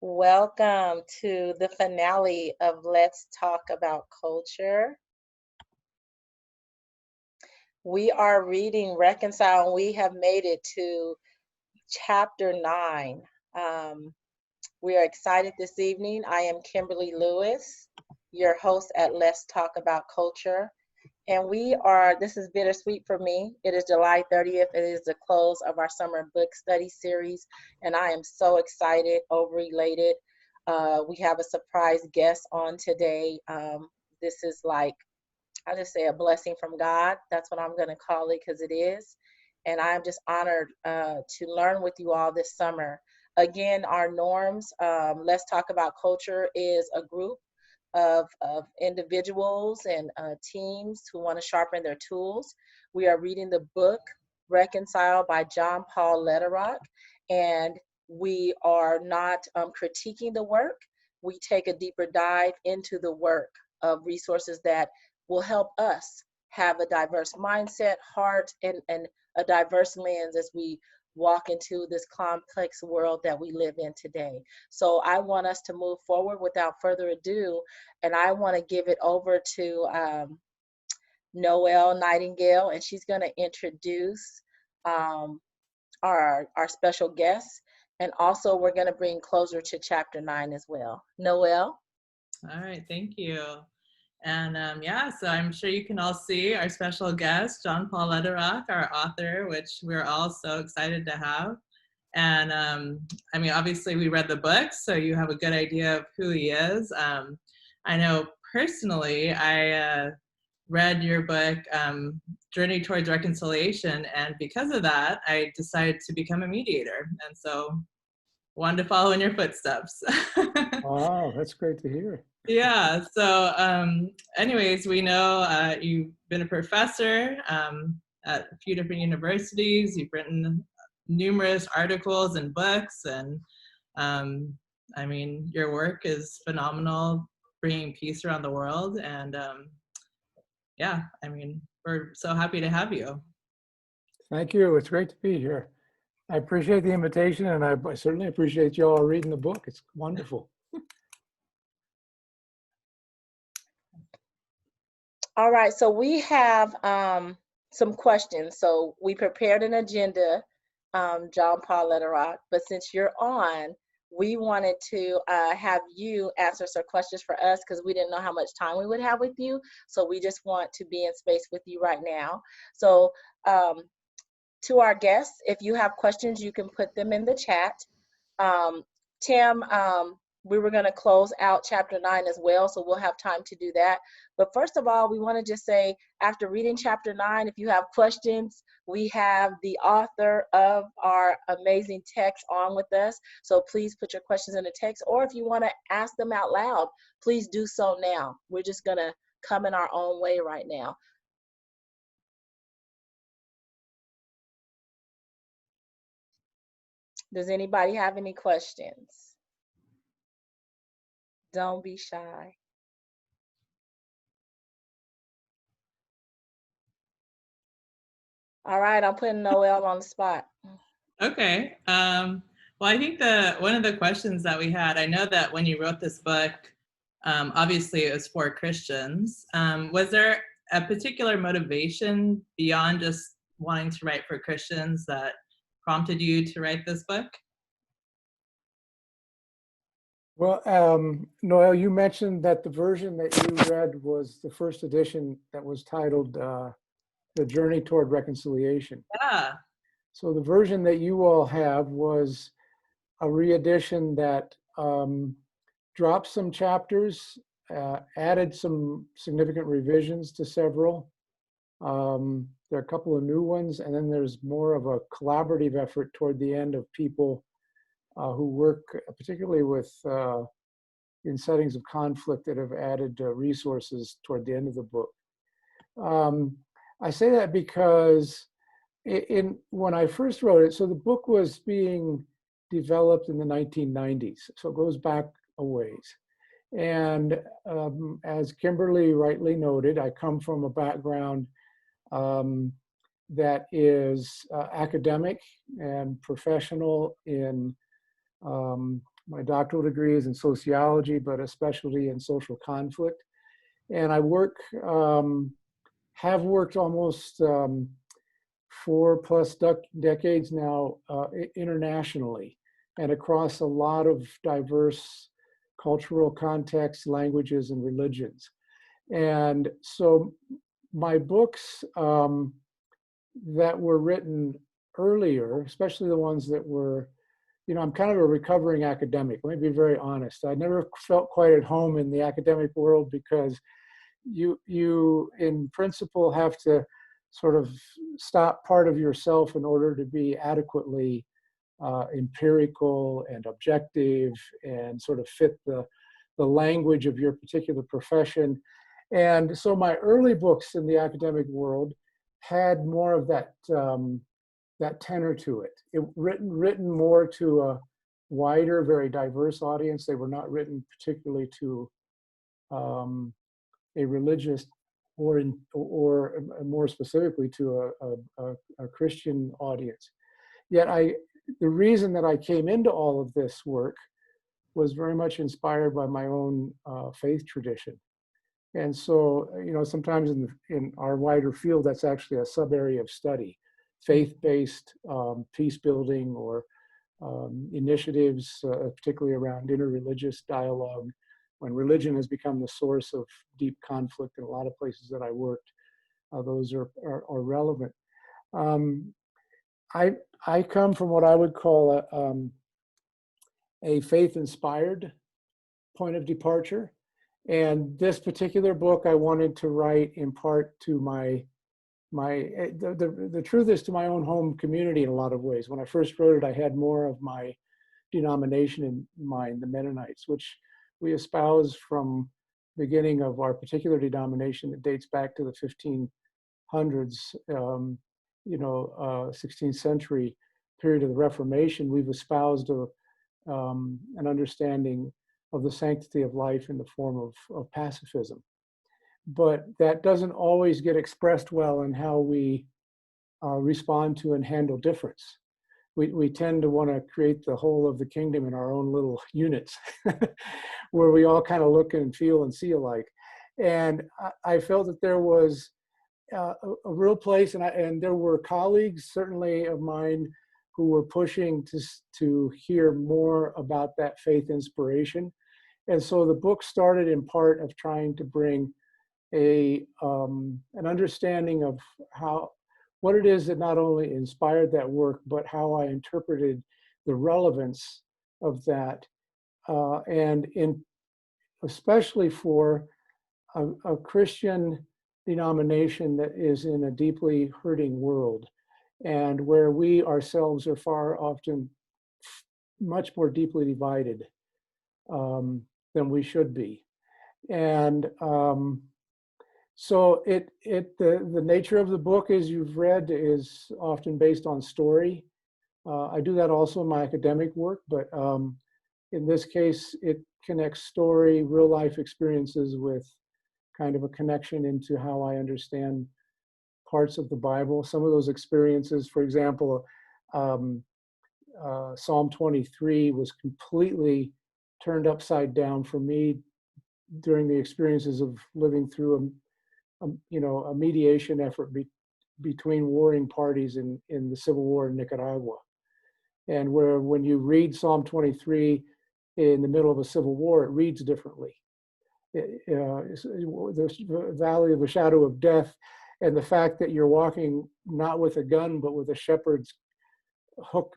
Welcome to the finale of Let's Talk About Culture. We are reading Reconcile, and we have made it to chapter 9. We are excited this evening. I am Kimberly Lewis, your host at Let's Talk About Culture. And this is bittersweet for me. It is July 30th. It is the close of our summer book study series. And I am so excited, overelated. We have a surprise guest on today. This is like, I just say a blessing from God. That's what I'm going to call it because it is. And I'm just honored to learn with you all this summer. Again, our norms, Let's Talk About Culture is a group of individuals and teams who want to sharpen their tools. We are reading the book Reconcile by John Paul Lederach, and we are not critiquing the work. We take a deeper dive into the work of resources that will help us have a diverse mindset, heart, and a diverse lens as we walk into this complex world that we live in today. So I want us to move forward without further ado, and I want to give it over to Noelle Nightingale, and she's going to introduce our special guests, and also we're going to bring closure to chapter 9 as well. Noelle? All right, thank you. And so I'm sure you can all see our special guest, John Paul Lederach, our author, which we're all so excited to have. And obviously we read the book, so you have a good idea of who he is. I know personally, I read your book, Journey Towards Reconciliation, and because of that, I decided to become a mediator. And so wanted to follow in your footsteps. Wow, that's great to hear. Yeah, so anyways, we know you've been a professor at a few different universities. You've written numerous articles and books, and your work is phenomenal, bringing peace around the world. And we're so happy to have you. Thank you. It's great to be here. I appreciate the invitation, and I certainly appreciate you all reading the book. It's wonderful. All right, so we have some questions. So we prepared an agenda, John Paul Lederach, but since you're on, we wanted to have you answer some questions for us because we didn't know how much time we would have with you. So we just want to be in space with you right now. So to our guests, if you have questions, you can put them in the chat. Tim, we were going to close out chapter 9 as well, so we'll have time to do that. But first of all, we want to just say, after reading chapter 9, if you have questions, we have the author of our amazing text on with us. So please put your questions in the text, or if you want to ask them out loud, please do so now. We're just going to come in our own way right now. Does anybody have any questions? Don't be shy. All right, I'm putting Noelle on the spot. Okay. Well, I think one of the questions that we had, I know that when you wrote this book, obviously it was for Christians. Was there a particular motivation beyond just wanting to write for Christians that prompted you to write this book? Well, Noelle, you mentioned that the version that you read was the first edition that was titled The Journey Toward Reconciliation. Yeah. So the version that you all have was a re-edition that dropped some chapters, added some significant revisions to several. There are a couple of new ones, and then there's more of a collaborative effort toward the end of people who work particularly with in settings of conflict that have added resources toward the end of the book. I say that because when I first wrote it, so the book was being developed in the 1990s, so it goes back a ways. And as Kimberly rightly noted, I come from a background that is academic and professional in my doctoral degree is in sociology, but a specialty in social conflict. And I have worked almost 4+ decades now internationally and across a lot of diverse cultural contexts, languages, and religions. And so my books that were written earlier, especially the ones that were, I'm kind of a recovering academic. Let me be very honest. I never felt quite at home in the academic world because you in principle have to sort of stop part of yourself in order to be adequately empirical and objective and sort of fit the language of your particular profession. And so my early books in the academic world had more of that that tenor to it. Written more to a wider, very diverse audience. They were not written particularly to a religious or more specifically to a Christian audience. Yet the reason that I came into all of this work was very much inspired by my own faith tradition. And so, sometimes in our wider field, that's actually a sub area of study, faith-based peace building or initiatives, particularly around interreligious dialogue. When religion has become the source of deep conflict in a lot of places that I worked, those are relevant. I come from what I would call a faith-inspired point of departure. And this particular book I wanted to write in part to the truth is to my own home community in a lot of ways. When I first wrote it, I had more of my denomination in mind, the Mennonites, which we espouse from the beginning of our particular denomination that dates back to the 1500s, 16th century period of the Reformation. We've espoused an understanding of the sanctity of life in the form of pacifism. But that doesn't always get expressed well in how we respond to and handle difference. We tend to want to create the whole of the kingdom in our own little units where we all kind of look and feel and see alike. And I felt that there was a real place, and there were colleagues certainly of mine who were pushing to hear more about that faith inspiration. And so the book started in part of trying to bring an understanding of what it is that not only inspired that work, but how I interpreted the relevance of that, and especially for a Christian denomination that is in a deeply hurting world, and where we ourselves are far often much more deeply divided than we should be. And so the nature of the book, as you've read, is often based on story. I do that also in my academic work, but in this case, it connects story, real life experiences with kind of a connection into how I understand parts of the Bible. Some of those experiences, for example, Psalm 23 was completely turned upside down for me during the experiences of living through a mediation effort between warring parties in the civil war in Nicaragua. And where when you read Psalm 23 in the middle of a civil war, it reads differently. The valley of the shadow of death, and the fact that you're walking not with a gun, but with a shepherd's hook,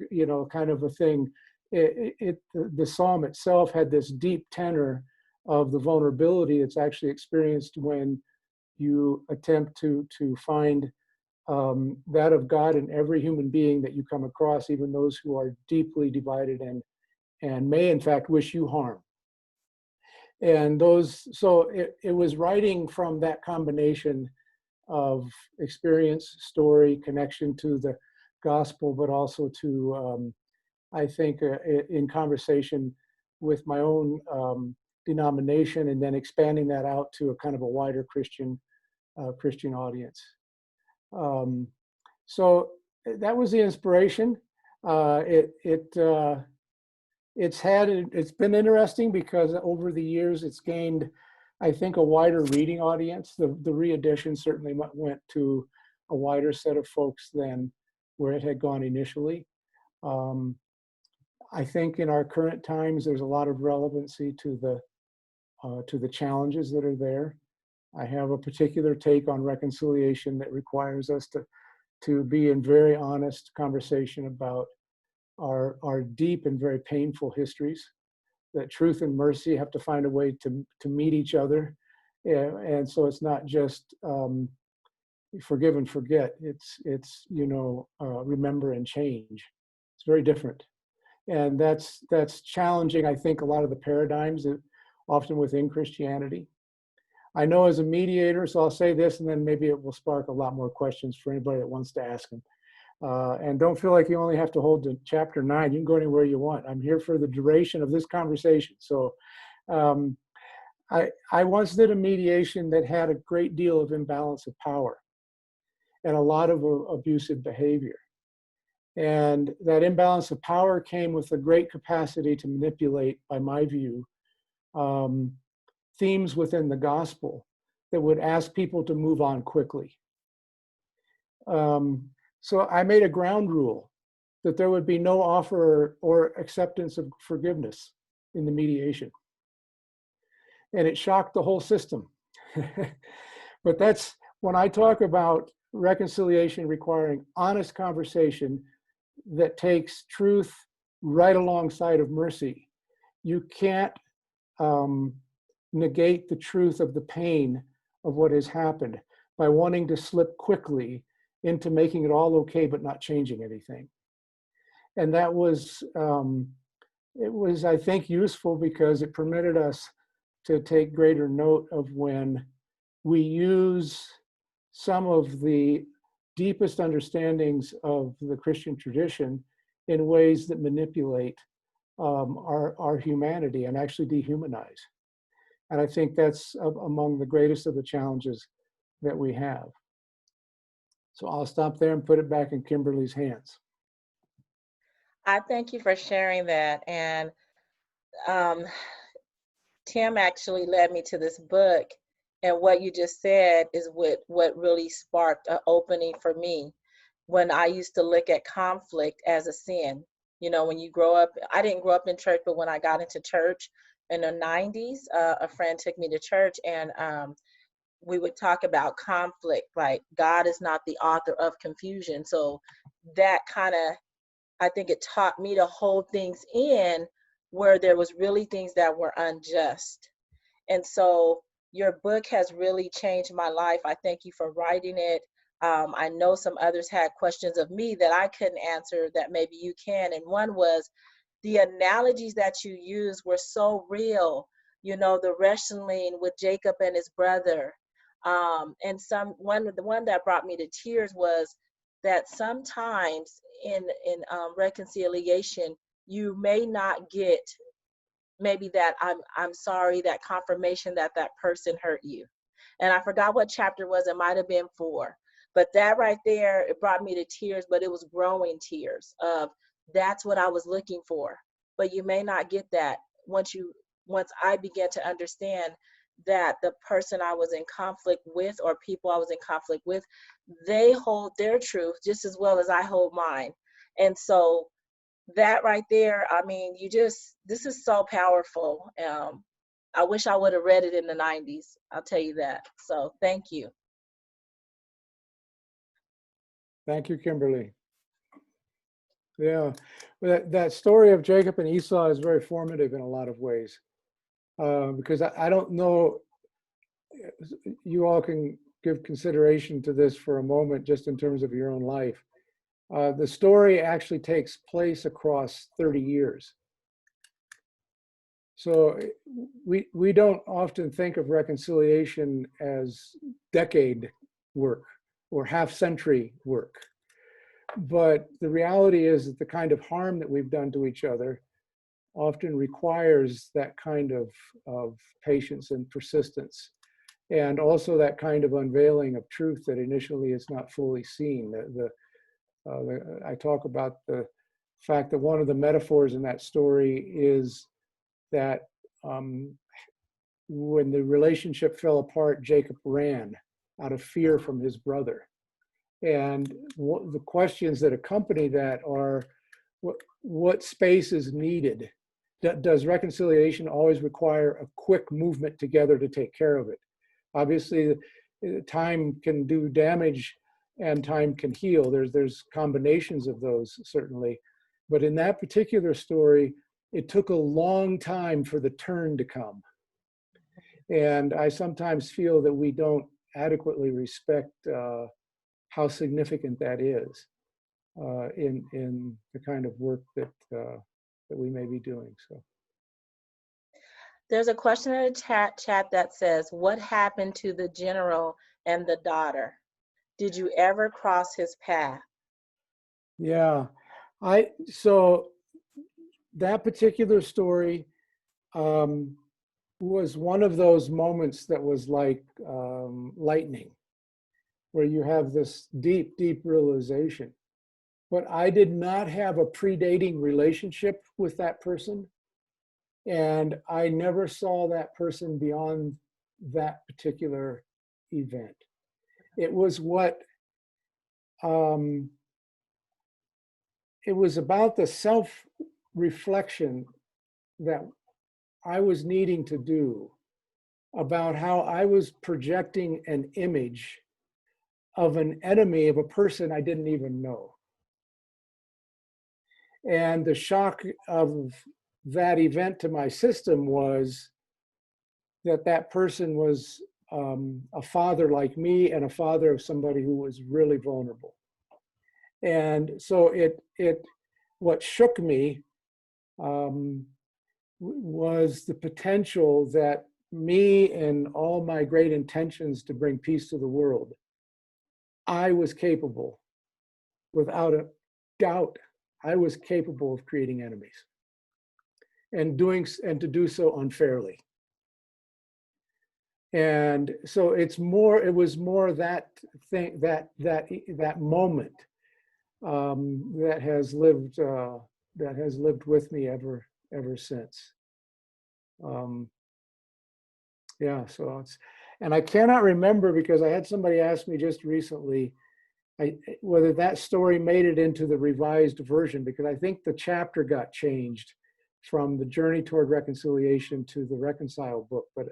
kind of a thing. The psalm itself had this deep tenor of the vulnerability that's actually experienced when you attempt to find that of God in every human being that you come across, even those who are deeply divided and may in fact wish you harm. And so it was writing from that combination of experience, story, connection to the gospel, but also to, I think, in conversation with my own denomination, and then expanding that out to a kind of a wider Christian audience. So that was the inspiration. It it's been interesting because over the years it's gained, I think, a wider reading audience. The re-edition certainly went to a wider set of folks than where it had gone initially. I think in our current times, there's a lot of relevancy to the challenges that are there. I have a particular take on reconciliation that requires us to be in very honest conversation about our deep and very painful histories, that truth and mercy have to find a way to meet each other. And so it's not just forgive and forget, it's remember and change. It's very different. And that's challenging, I think, a lot of the paradigms that often within Christianity. I know as a mediator, so I'll say this, and then maybe it will spark a lot more questions for anybody that wants to ask them. And don't feel like you only have to hold to chapter 9. You can go anywhere you want. I'm here for the duration of this conversation. So I once did a mediation that had a great deal of imbalance of power and a lot of abusive behavior. And that imbalance of power came with a great capacity to manipulate, by my view, themes within the gospel that would ask people to move on quickly. So I made a ground rule that there would be no offer or acceptance of forgiveness in the mediation. And it shocked the whole system. But that's when I talk about reconciliation requiring honest conversation that takes truth right alongside of mercy. You can't negate the truth of the pain of what has happened by wanting to slip quickly into making it all okay but not changing anything. And that was, it was, I think, useful because it permitted us to take greater note of when we use some of the deepest understandings of the Christian tradition in ways that manipulate our humanity and actually dehumanize. And I think that's among the greatest of the challenges that we have. So I'll stop there and put it back in Kimberly's hands. I thank you for sharing that. And Tim actually led me to this book. And what you just said is what really sparked an opening for me when I used to look at conflict as a sin. You know, when you grow up, I didn't grow up in church, but when I got into church in the 90s, a friend took me to church and we would talk about conflict, like God is not the author of confusion. So that kind of, I think it taught me to hold things in where there was really things that were unjust. And so your book has really changed my life. I thank you for writing it. I know some others had questions of me that I couldn't answer that maybe you can. And one was the analogies that you used were so real. You know, the wrestling with Jacob and his brother. And the one that brought me to tears was that sometimes in reconciliation, you may not get maybe that I'm sorry, that confirmation that that person hurt you. And I forgot what chapter it was. It might have been 4. But that right there, it brought me to tears, but it was growing tears of that's what I was looking for. But you may not get that once I began to understand that the person I was in conflict with or people I was in conflict with, they hold their truth just as well as I hold mine. And so that right there, I mean, this is so powerful. I wish I would have read it in the 90s. I'll tell you that. So thank you. Thank you, Kimberly. Yeah, that story of Jacob and Esau is very formative in a lot of ways. Because I don't know, you all can give consideration to this for a moment, just in terms of your own life. The story actually takes place across 30 years. So we don't often think of reconciliation as decade work or half-century work. But the reality is that the kind of harm that we've done to each other often requires that kind of patience and persistence, and also that kind of unveiling of truth that initially is not fully seen. I talk about the fact that one of the metaphors in that story is that when the relationship fell apart, Jacob ran out of fear from his brother. And the questions that accompany that are, what space is needed? Does reconciliation always require a quick movement together to take care of it? Obviously, time can do damage and time can heal. There's combinations of those, certainly. But in that particular story, it took a long time for the turn to come. And I sometimes feel that we don't adequately respect how significant that is in the kind of work that we may be doing. So There's a question in the chat that says, what happened to the general and the daughter? Did you ever cross his path? Yeah, so that particular story was one of those moments that was like lightning, where you have this deep, deep realization. But I did not have a predating relationship with that person. And I never saw that person beyond that particular event. It was it was about the self-reflection that I was needing to do about how I was projecting an image of an enemy of a person I didn't even know. And the shock of that event to my system was that that person was a father like me and a father of somebody who was really vulnerable. And so what shook me was the potential that me and all my great intentions to bring peace to the world, I was capable, without a doubt, I was capable of creating enemies and to do so unfairly. And so it was more that thing, that moment that has lived with me ever since. Yeah, so and I cannot remember, because I had somebody ask me just recently whether that story made it into the revised version, because I think the chapter got changed from the Journey Toward Reconciliation to the Reconcile book. But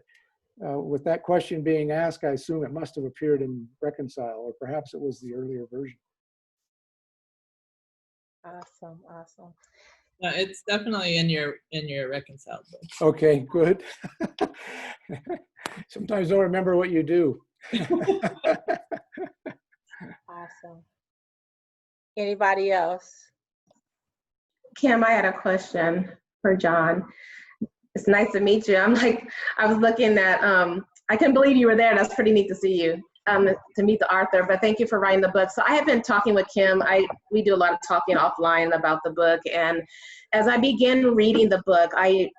with that question being asked, I assume it must have appeared in Reconcile, or perhaps it was the earlier version. Awesome, awesome. No, it's definitely in your Reconcile book. Okay, good. Sometimes don't remember what you do. Awesome. Anybody else? Kim, I had a question for John. It's nice to meet you. I was looking at, I couldn't believe you were there. That's pretty neat to see you, to meet the author, but thank you for writing the book. So I have been talking with Kim. We do a lot of talking offline about the book. And as I began reading the book, I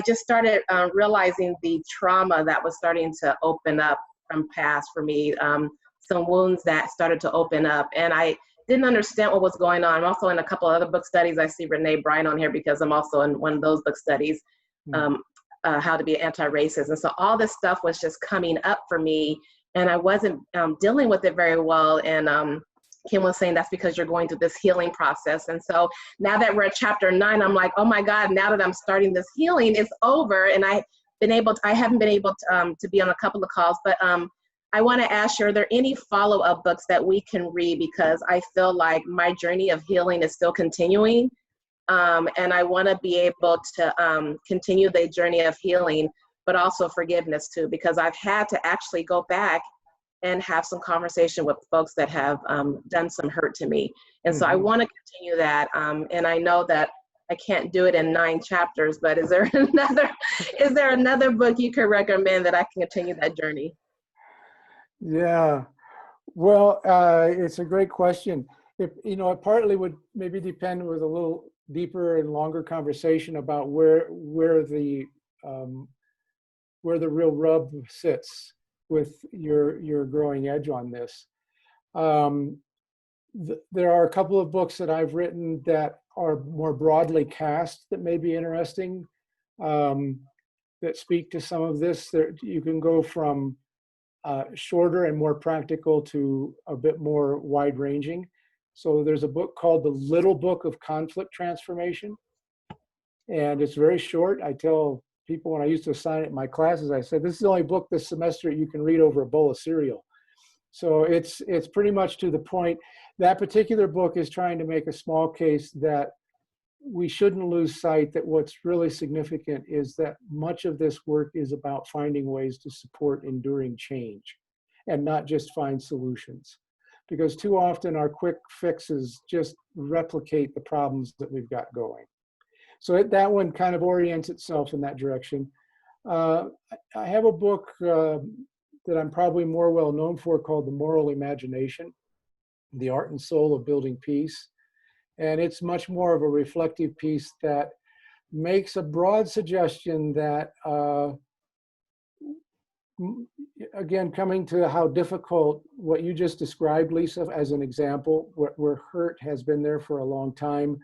just started realizing the trauma that was starting to open up from past for me, some wounds that started to open up. And I didn't understand what was going on. I'm also in a couple other book studies. I see Renee Bryan on here because I'm also in one of those book studies, How to Be Anti-Racist. And so all this stuff was just coming up for me, and I wasn't dealing with it very well. And Kim was saying that's because you're going through this healing process. And so now that we're at chapter 9, I'm like, oh my God, now that I'm starting this healing, it's over. And I haven't been able to be on a couple of calls, but I want to ask you, are there any follow-up books that we can read? Because I feel like my journey of healing is still continuing. And I want to be able to continue the journey of healing, but also forgiveness too, because I've had to actually go back and have some conversation with folks that have done some hurt to me. And so I want to continue that. And I know that I can't do it in 9 chapters, but is there another book you could recommend that I can continue that journey? Yeah, well, it's a great question. It partly would maybe depend with a little deeper and longer conversation about where the real rub sits with your growing edge on this. There are a couple of books that I've written that are more broadly cast that may be interesting, that speak to some of this. You can go from shorter and more practical to a bit more wide-ranging. So there's a book called The Little Book of Conflict Transformation, and it's very short. I tell people when I used to assign it in my classes, I said, this is the only book this semester you can read over a bowl of cereal. So it's pretty much to the point. That particular book is trying to make a small case that we shouldn't lose sight that what's really significant is that much of this work is about finding ways to support enduring change and not just find solutions. Because too often our quick fixes just replicate the problems that we've got going. So that one kind of orients itself in that direction. I have a book that I'm probably more well known for called The Moral Imagination, The Art and Soul of Building Peace. And it's much more of a reflective piece that makes a broad suggestion that, again, coming to how difficult what you just described, Lisa, as an example, where hurt has been there for a long time.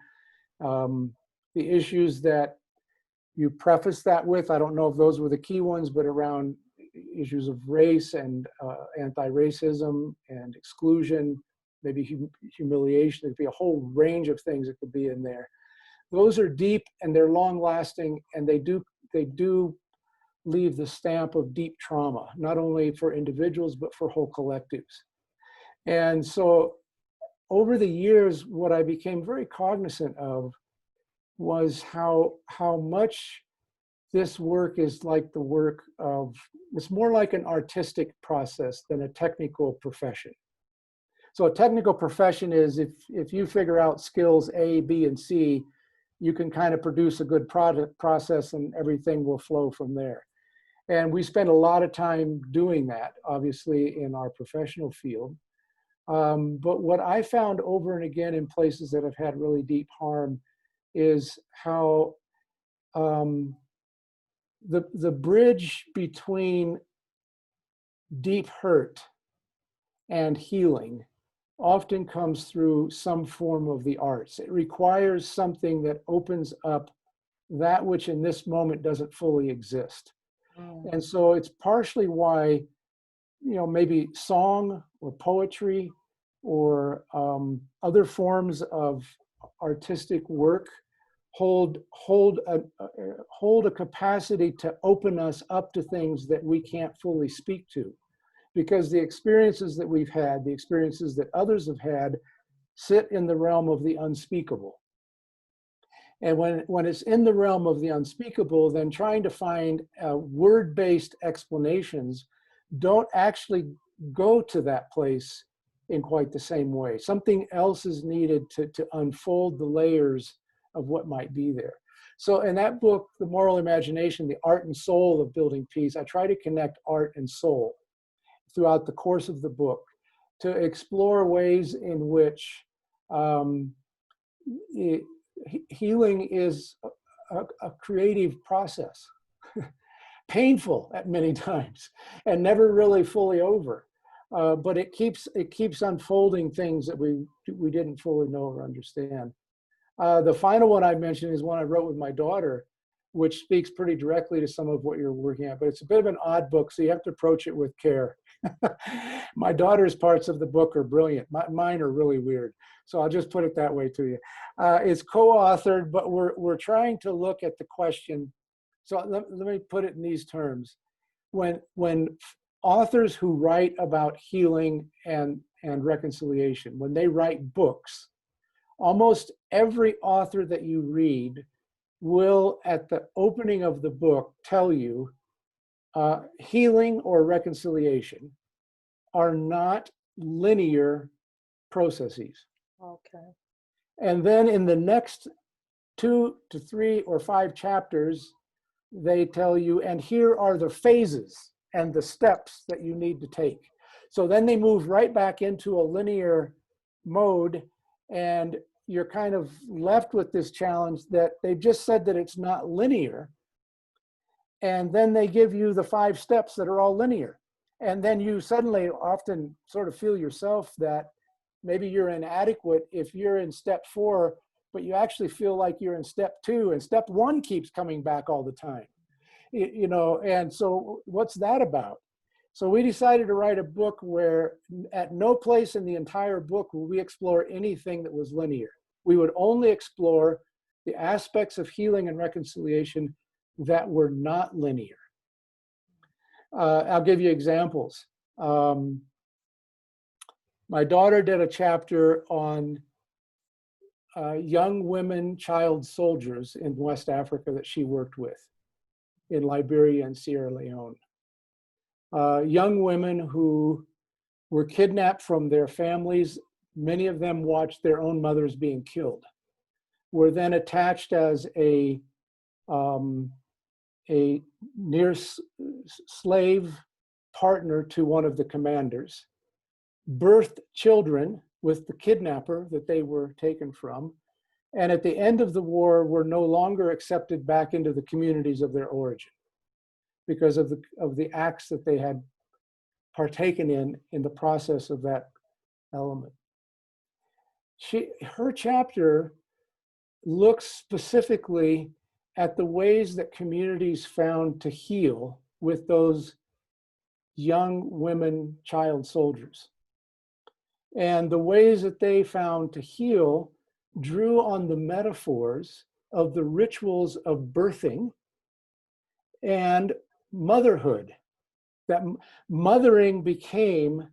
The issues that you preface that with, I don't know if those were the key ones, but around issues of race and anti-racism and exclusion, maybe humiliation. There'd be a whole range of things that could be in there. Those are deep and they're long-lasting, and they do leave the stamp of deep trauma, not only for individuals, but for whole collectives. And so over the years, what I became very cognizant of was how much this work is like the work of, it's more like an artistic process than a technical profession. So a technical profession is if you figure out skills A, B, and C, you can kind of produce a good product process and everything will flow from there. And we spend a lot of time doing that, obviously, in our professional field. But what I found over and again in places that have had really deep harm is how the bridge between deep hurt and healing often comes through some form of the arts. It requires something that opens up that which in this moment doesn't fully exist. And so it's partially why, maybe song or poetry or other forms of artistic work hold a capacity to open us up to things that we can't fully speak to. Because the experiences that we've had, the experiences that others have had, sit in the realm of the unspeakable. And when it's in the realm of the unspeakable, then trying to find word-based explanations don't actually go to that place in quite the same way. Something else is needed to unfold the layers of what might be there. So in that book, The Moral Imagination, The Art and Soul of Building Peace, I try to connect art and soul throughout the course of the book to explore ways in which healing is a creative process, painful at many times and never really fully over. But it keeps unfolding things that we didn't fully know or understand. The final one I mentioned is one I wrote with my daughter, which speaks pretty directly to some of what you're working at, but it's a bit of an odd book, so you have to approach it with care. My daughter's parts of the book are brilliant. Mine are really weird. So I'll just put it that way to you. It's co-authored, but we're trying to look at the question. So let me put it in these terms. When authors who write about healing and reconciliation, when they write books, almost every author that you read will, at the opening of the book, tell you healing or reconciliation are not linear processes. Okay. And then in the next 2 to 3 or 5 chapters, they tell you, and here are the phases and the steps that you need to take. So then they move right back into a linear mode, and you're kind of left with this challenge that they've just said that it's not linear. And then they give you the 5 steps that are all linear. And then you suddenly often sort of feel yourself that maybe you're inadequate if you're in step 4 but you actually feel like you're in step 2, and step 1 keeps coming back all the time. You know, and so what's that about? So we decided to write a book where at no place in the entire book will we explore anything that was linear. We would only explore the aspects of healing and reconciliation that were not linear. I'll give you examples. My daughter did a chapter on young women child soldiers in West Africa that she worked with in Liberia and Sierra Leone. Young women who were kidnapped from their families. Many of them watched their own mothers being killed, were then attached as a near slave partner to one of the commanders, birthed children with the kidnapper that they were taken from, and at the end of the war were no longer accepted back into the communities of their origin because of the acts that they had partaken in the process of that element. Her chapter looks specifically at the ways that communities found to heal with those young women child soldiers. And the ways that they found to heal drew on the metaphors of the rituals of birthing and motherhood. That mothering became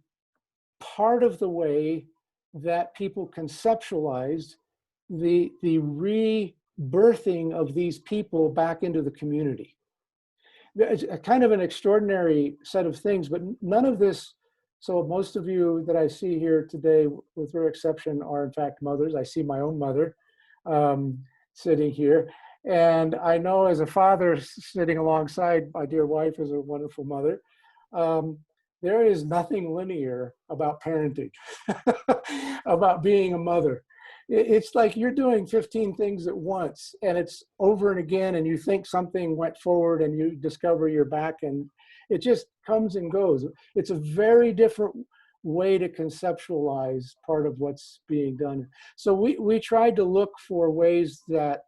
part of the way that people conceptualized the rebirthing of these people back into the community. It's a kind of an extraordinary set of things, but none of this, so most of you that I see here today, with rare exception, are in fact mothers. I see my own mother sitting here. And I know as a father sitting alongside my dear wife as a wonderful mother, there is nothing linear about parenting, about being a mother. It's like you're doing 15 things at once, and it's over and again, and you think something went forward and you discover you're back, and it just comes and goes. It's a very different way to conceptualize part of what's being done. So we tried to look for ways that,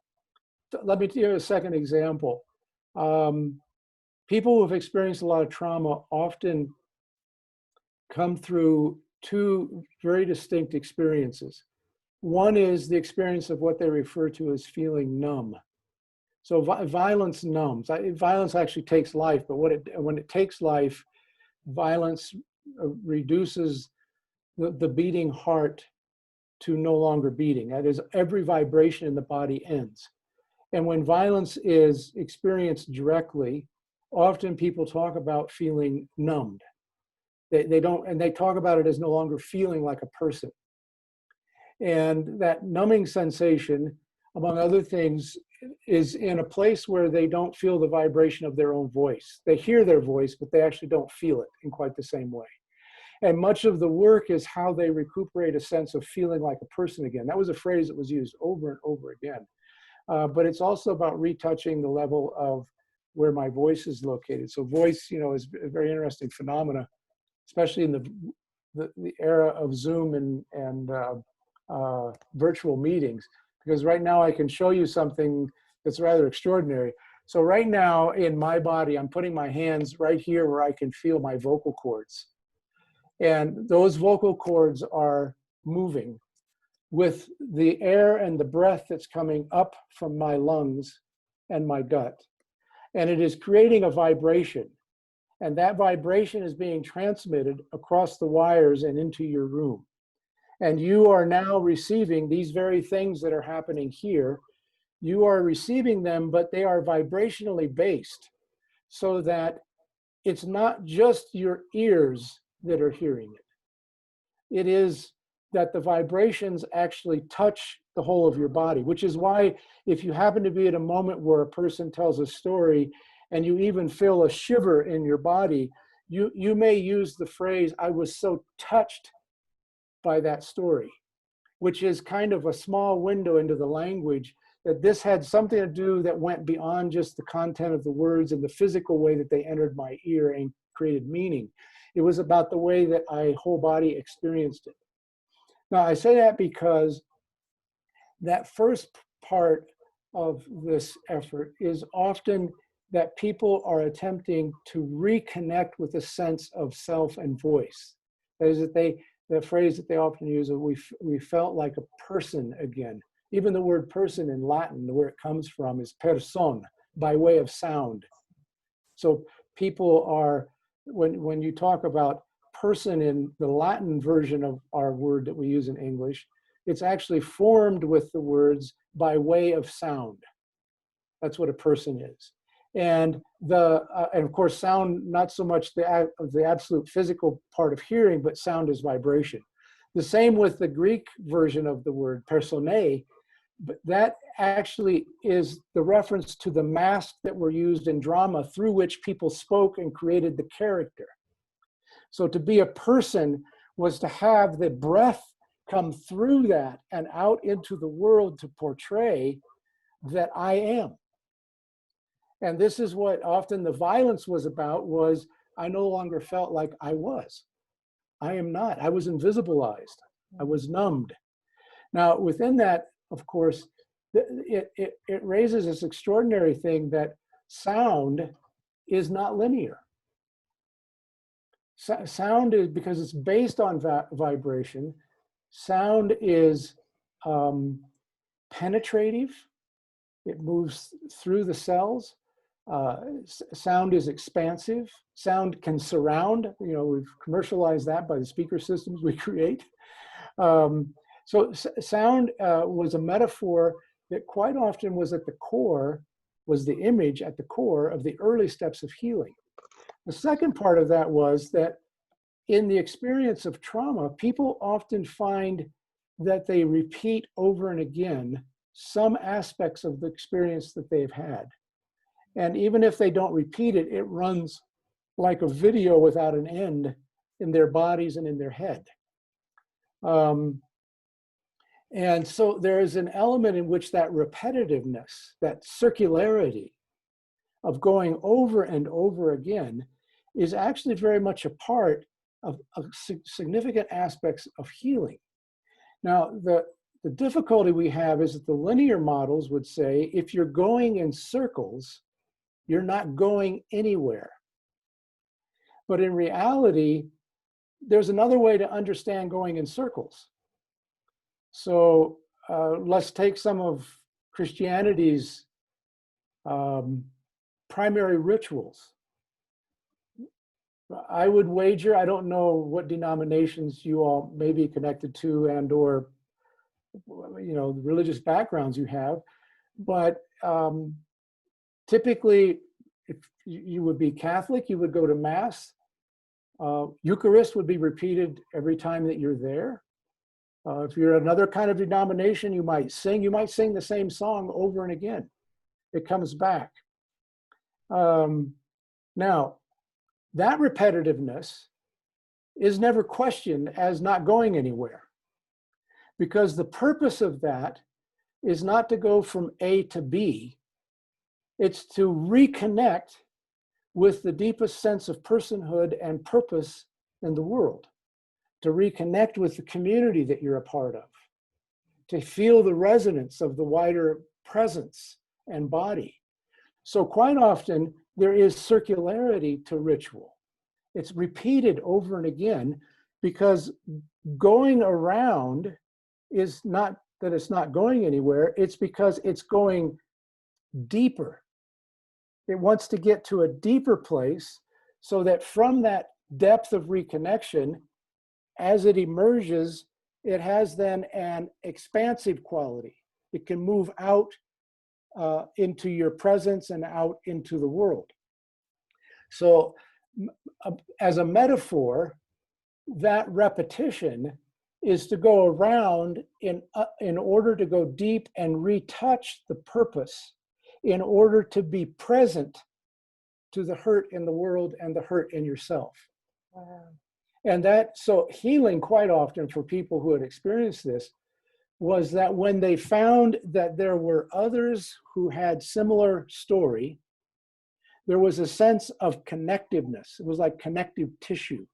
let me give you a second example. People who have experienced a lot of trauma often come through 2 very distinct experiences. One is the experience of what they refer to as feeling numb. So violence numbs. Violence actually takes life, but when it takes life, violence reduces the beating heart to no longer beating. That is, every vibration in the body ends. And when violence is experienced directly, often people talk about feeling numbed. They don't, and they talk about it as no longer feeling like a person. And that numbing sensation, among other things, is in a place where they don't feel the vibration of their own voice. They hear their voice, but they actually don't feel it in quite the same way. And much of the work is how they recuperate a sense of feeling like a person again. That was a phrase that was used over and over again. But it's also about retouching the level of where my voice is located. So voice, you know, is a very interesting phenomena, especially in the era of Zoom and virtual meetings, because right now I can show you something that's rather extraordinary. So right now in my body, I'm putting my hands right here where I can feel my vocal cords. And those vocal cords are moving with the air and the breath that's coming up from my lungs and my gut. And it is creating a vibration. And that vibration is being transmitted across the wires and into your room. And you are now receiving these very things that are happening here. You are receiving them, but they are vibrationally based, so that it's not just your ears that are hearing it. It is that the vibrations actually touch the whole of your body, which is why if you happen to be at a moment where a person tells a story and you even feel a shiver in your body, you may use the phrase, "I was so touched by that story," which is kind of a small window into the language, that this had something to do that went beyond just the content of the words and the physical way that they entered my ear and created meaning. It was about the way that my whole body experienced it. Now, I say that because that first part of this effort is often that people are attempting to reconnect with a sense of self and voice. That is, that the phrase that they often use is we felt like a person again. Even the word person in Latin, where it comes from, is person, by way of sound. So people are, when you talk about person in the Latin version of our word that we use in English, it's actually formed with the words by way of sound. That's what a person is. And and of course, sound, not so much the absolute physical part of hearing, but sound is vibration. The same with the Greek version of the word personae, but that actually is the reference to the masks that were used in drama through which people spoke and created the character. So to be a person was to have the breath come through that and out into the world to portray that I am. And this is what often the violence was about, was I no longer felt like I was. I am not. I was invisibilized. I was numbed. Now, within that, of course, it raises this extraordinary thing that sound is not linear. Sound is, because it's based on vibration, sound is penetrative. It moves through the cells. Sound is expansive. Sound can surround. You know, we've commercialized that by the speaker systems we create. So sound was a metaphor that quite often was at the core, was the image at the core of the early steps of healing. The second part of that was that in the experience of trauma, people often find that they repeat over and again some aspects of the experience that they've had. And even if they don't repeat it, it runs like a video without an end in their bodies and in their head. And so there is an element in which that repetitiveness, that circularity of going over and over again is actually very much a part of significant aspects of healing. Now, the difficulty we have is that the linear models would say, if you're going in circles, you're not going anywhere. But in reality, there's another way to understand going in circles. So let's take some of Christianity's primary rituals. I would wager, I don't know what denominations you all may be connected to and or, you know, religious backgrounds you have, but typically, if you would be Catholic, you would go to Mass. Eucharist would be repeated every time that you're there. If you're another kind of denomination, you might sing the same song over and again. It comes back. Now, that repetitiveness is never questioned as not going anywhere, because the purpose of that is not to go from A to B. It's to reconnect with the deepest sense of personhood and purpose in the world, to reconnect with the community that you're a part of, to feel the resonance of the wider presence and body. So quite often, there is circularity to ritual. It's repeated over and again, because going around is not that it's not going anywhere, it's because it's going deeper. It wants to get to a deeper place so that from that depth of reconnection, as it emerges, it has then an expansive quality. It can move out into your presence and out into the world. So as a metaphor, that repetition is to go around in order to go deep and retouch the purpose, in order to be present to the hurt in the world and the hurt in yourself. Wow. And so healing quite often for people who had experienced this was that when they found that there were others who had similar story, there was a sense of connectiveness. It was like connective tissue.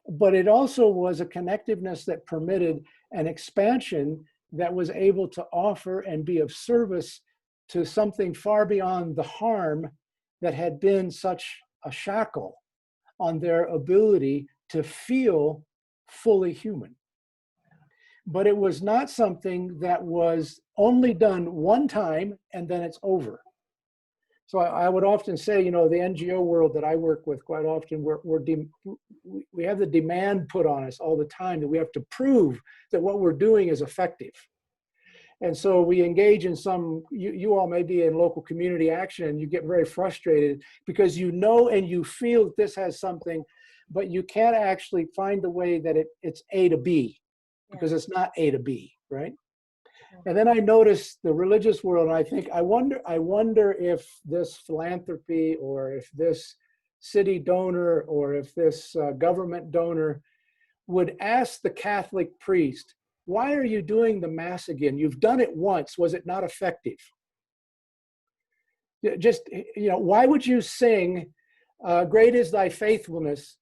But it also was a connectiveness that permitted an expansion that was able to offer and be of service to something far beyond the harm that had been such a shackle on their ability to feel fully human. But it was not something that was only done one time and then it's over. So I would often say, you know, the NGO world that I work with quite often, we have the demand put on us all the time that we have to prove that what we're doing is effective. And so we engage in some, you all may be in local community action, and you get very frustrated because you know and you feel that this has something, but you can't actually find the way that it's A to B, because it's not A to B, right? And then I noticed the religious world, and I think, I wonder if this philanthropy, or if this city donor, or if this government donor would ask the Catholic priest, why are you doing the Mass again? You've done it once. Was it not effective? Just, you know, why would you sing, great is thy faithfulness,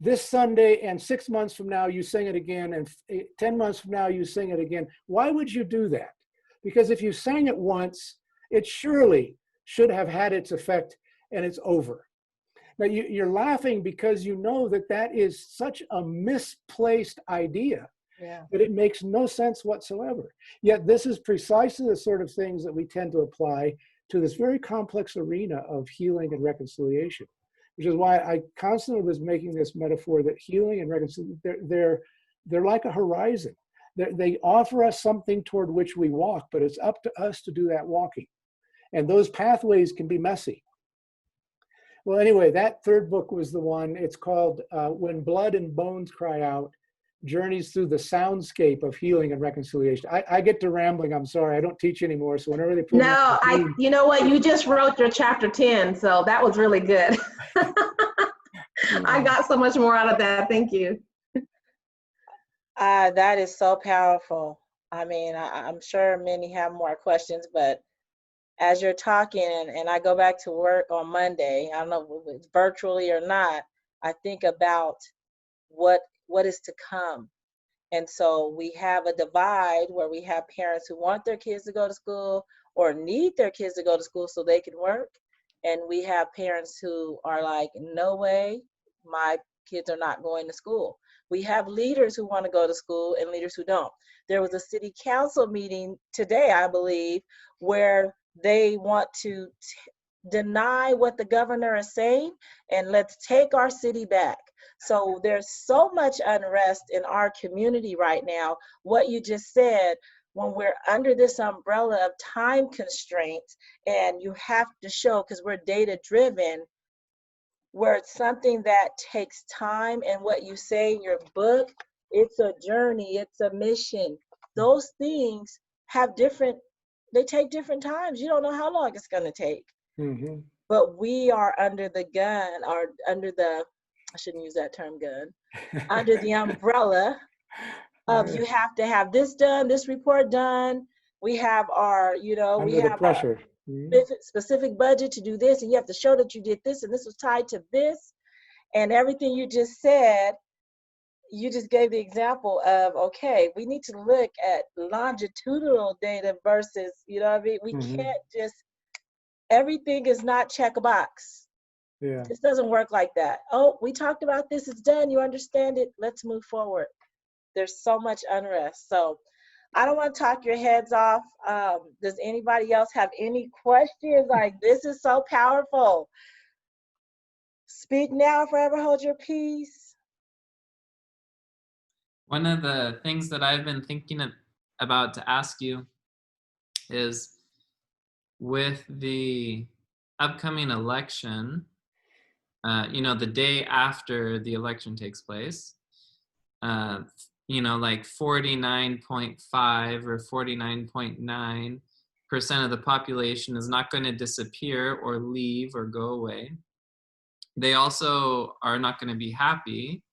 this Sunday, and 6 months from now you sing it again, and 10 months from now you sing it again? Why would you do that? Because if you sang it once, it surely should have had its effect, and it's over. Now you're laughing because you know that that is such a misplaced idea. Yeah. But it makes no sense whatsoever. Yet this is precisely the sort of things that we tend to apply to this very complex arena of healing and reconciliation, which is why I constantly was making this metaphor that healing and reconciliation, they're like a horizon. They offer us something toward which we walk, but it's up to us to do that walking. And those pathways can be messy. Well, anyway, that third book was the one. It's called When Blood and Bones Cry Out, Journeys Through the Soundscape of Healing and Reconciliation. I get to rambling, I'm sorry, I don't teach anymore, so whenever they put No, you know what, you just wrote your chapter 10, so that was really good. I got so much more out of that, thank you. That is so powerful. I mean, I'm sure many have more questions, but as you're talking, and I go back to work on Monday, I don't know if it's virtually or not, I think about what is to come. And so we have a divide where we have parents who want their kids to go to school or need their kids to go to school so they can work. And we have parents who are like, no way, my kids are not going to school. We have leaders who want to go to school and leaders who don't. There was a city council meeting today, I believe, where they want to deny what the governor is saying and let's take our city back. So there's so much unrest in our community right now. What you just said, when we're under this umbrella of time constraints, and you have to show, because we're data driven, where it's something that takes time, and what you say in your book, it's a journey, it's a mission. Those things have they take different times. You don't know how long it's going to take. Mm-hmm. But we are under the gun, or under the, I shouldn't use that term gun, under the umbrella of you have to have this done, this report done. We have our, we have pressure. Our specific budget to do this, and you have to show that you did this, and this was tied to this. And everything you just said, you just gave the example of, okay, we need to look at longitudinal data versus, you know what I mean? We can't just, everything is not check a box. Yeah. This doesn't work like that. Oh, we talked about this, it's done, you understand it, let's move forward. There's so much unrest. So I don't want to talk your heads off. Does anybody else have any questions? Like, this is so powerful. Speak now, forever hold your peace. One of the things that I've been thinking about to ask you is, with the upcoming election, the day after the election takes place, like 49.5 or 49.9% of the population is not going to disappear or leave or go away. They also are not going to be happy.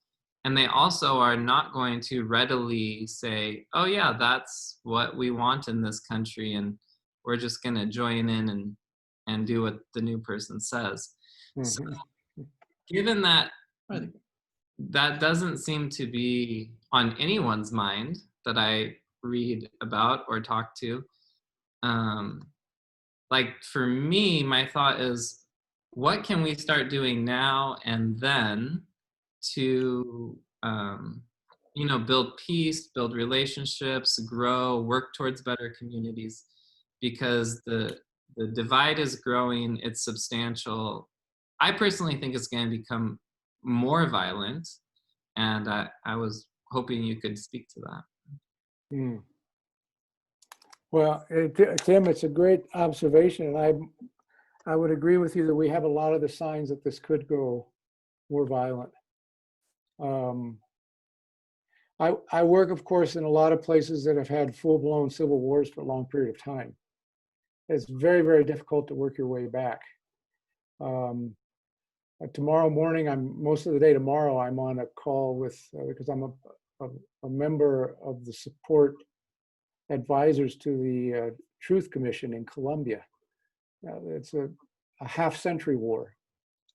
And they also are not going to readily say, oh yeah, that's what we want in this country, and we're just going to join in and do what the new person says. So, given that that doesn't seem to be on anyone's mind that I read about or talk to. Like for me, my thought is, what can we start doing now and then to build peace, build relationships, grow, work towards better communities? Because the divide is growing, it's substantial. I personally think it's going to become more violent, and I was hoping you could speak to that. Hmm. Well, Tim, it's a great observation, and I would agree with you that we have a lot of the signs that this could go more violent. I work, of course, in a lot of places that have had full-blown civil wars for a long period of time. It's very, very difficult to work your way back. Tomorrow morning, most of the day tomorrow, I'm on a call with, because I'm a member of the support advisors to the Truth Commission in Colombia. It's a half-century war,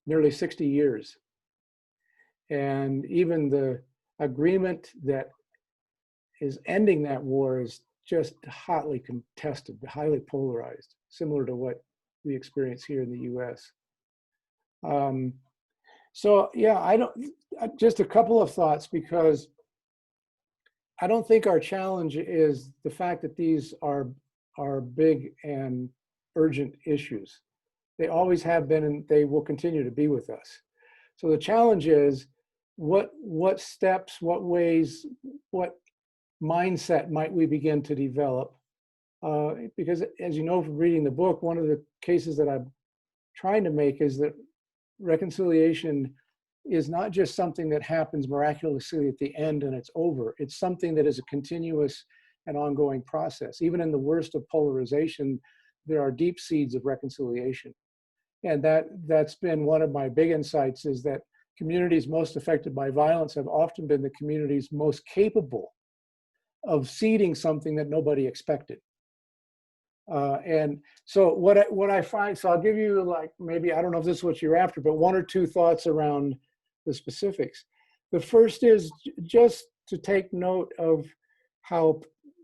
nearly 60 years. And even the agreement that is ending that war is just hotly contested, highly polarized, similar to what we experience here in the US. So yeah, just a couple of thoughts, because I don't think our challenge is the fact that these are big and urgent issues. They always have been, and they will continue to be with us. So the challenge is, what steps, what ways, what mindset might we begin to develop? Because as you know from reading the book, one of the cases that I'm trying to make is that reconciliation is not just something that happens miraculously at the end and it's over. It's something that is a continuous and ongoing process. Even in the worst of polarization, there are deep seeds of reconciliation. And that's been one of my big insights, is that communities most affected by violence have often been the communities most capable of seeding something that nobody expected. And so what I find, so I'll give you, like, maybe, I don't know if this is what you're after, but one or two thoughts around the specifics. The first is just to take note of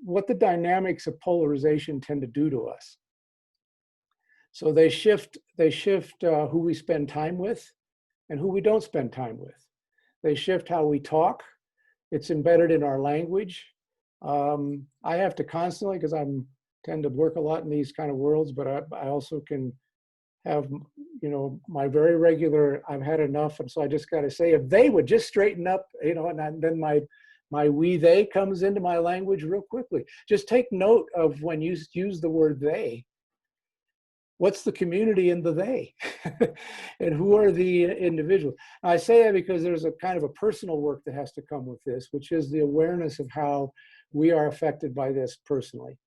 what the dynamics of polarization tend to do to us. So they shift who we spend time with and who we don't spend time with. They shift how we talk. It's embedded in our language. I have to constantly, because I tend to work a lot in these kind of worlds, but I also can have, my very regular, I've had enough, and so I just got to say, if they would just straighten up, and then my we they comes into my language real quickly. Just take note of when you use the word they. What's the community in the they? And who are the individuals? I say that because there's a kind of a personal work that has to come with this, which is the awareness of how we are affected by this personally.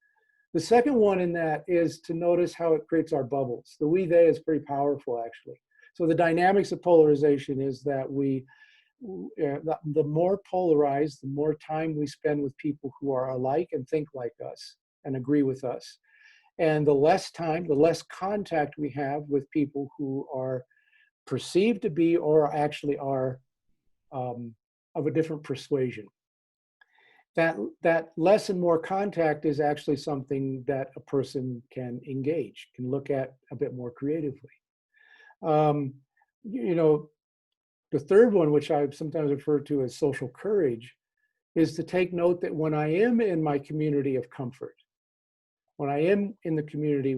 The second one in that is to notice how it creates our bubbles. The we they is pretty powerful, actually. So the dynamics of polarization is that the more polarized, the more time we spend with people who are alike and think like us and agree with us. And the less time, the less contact we have with people who are perceived to be or actually are of a different persuasion. That less and more contact is actually something that a person can engage, can look at a bit more creatively. The third one, which I sometimes refer to as social courage, is to take note that when I am in my community of comfort, when I am in the community,